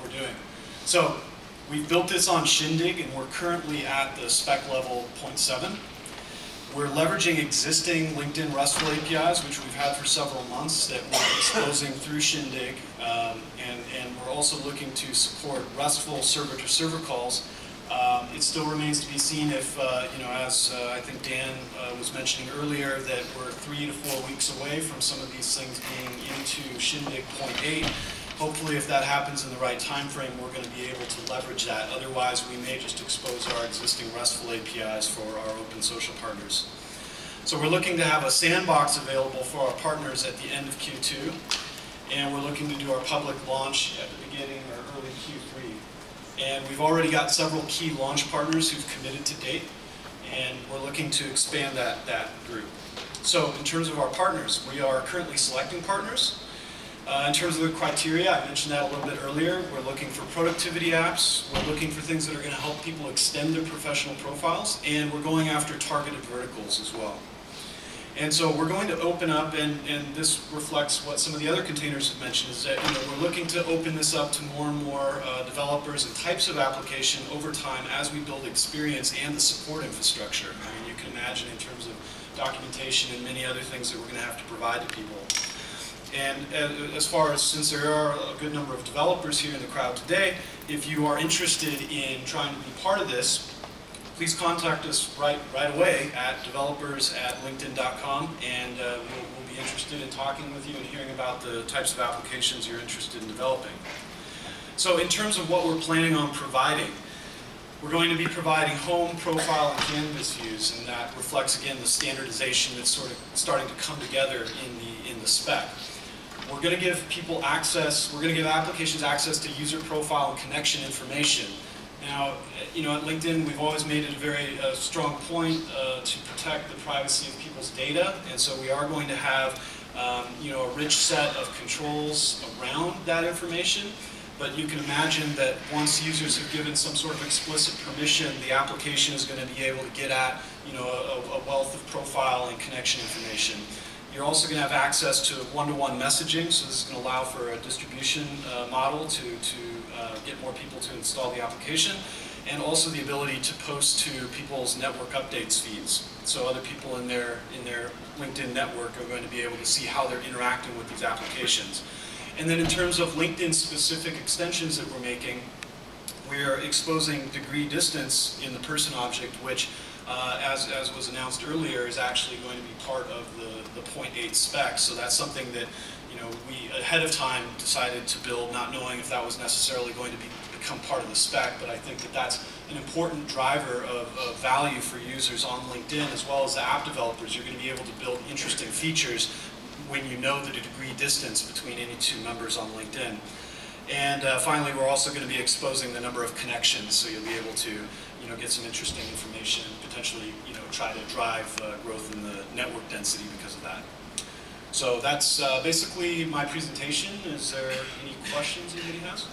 what we're doing. So we've built this on Shindig, and we're currently at the spec level 0.7. We're leveraging existing LinkedIn RESTful APIs, which we've had for several months, that we're exposing through Shindig, and we're also looking to support RESTful server-to-server calls. It still remains to be seen if, as I think Dan was mentioning earlier, that we're 3 to 4 weeks away from some of these things being into Shindig 0.8. Hopefully, if that happens in the right time frame, we're going to be able to leverage that. Otherwise, we may just expose our existing RESTful APIs for our OpenSocial partners. So we're looking to have a sandbox available for our partners at the end of Q2, and we're looking to do our public launch at the beginning or early Q3. And we've already got several key launch partners who've committed to date, and we're looking to expand that group. So in terms of our partners, we are currently selecting partners. In terms of the criteria, I mentioned that a little bit earlier. We're looking for productivity apps. We're looking for things that are going to help people extend their professional profiles, and we're going after targeted verticals as well. And so we're going to open up, and this reflects what some of the other containers have mentioned, is that we're looking to open this up to more and more developers and types of application over time as we build experience and the support infrastructure. I mean, you can imagine in terms of documentation and many other things that we're going to have to provide to people. And as far as, since there are a good number of developers here in the crowd today, if you are interested in trying to be part of this, please contact us right away at developers@linkedin.com, and we'll be interested in talking with you and hearing about the types of applications you're interested in developing. So in terms of what we're planning on providing, we're going to be providing home, profile, and canvas views, and that reflects, again, the standardization that's sort of starting to come together in the spec. We're going to give people access, we're going to give applications access to user profile and connection information. Now, at LinkedIn, we've always made it a very strong point to protect the privacy of people's data, and so we are going to have a rich set of controls around that information. But you can imagine that once users have given some sort of explicit permission, the application is going to be able to get at a wealth of profile and connection information. You're also going to have access to one-to-one messaging, so this is going to allow for a distribution model to get more people to install the application, and also the ability to post to people's network updates feeds. So other people in their LinkedIn network are going to be able to see how they're interacting with these applications. And then in terms of LinkedIn-specific extensions that we're making, we're exposing degree distance in the person object, which, as was announced earlier, is actually going to be part of the 0.8 spec. So that's something that we ahead of time decided to build, not knowing if that was necessarily going to become part of the spec. But I think that that's an important driver of value for users on LinkedIn, as well as the app developers. You're going to be able to build interesting features when you know the degree distance between any two members on LinkedIn. And finally, we're also going to be exposing the number of connections, so you'll be able to get some interesting information and potentially try to drive growth in the network density because of that. So that's basically my presentation. Is there any questions anybody has?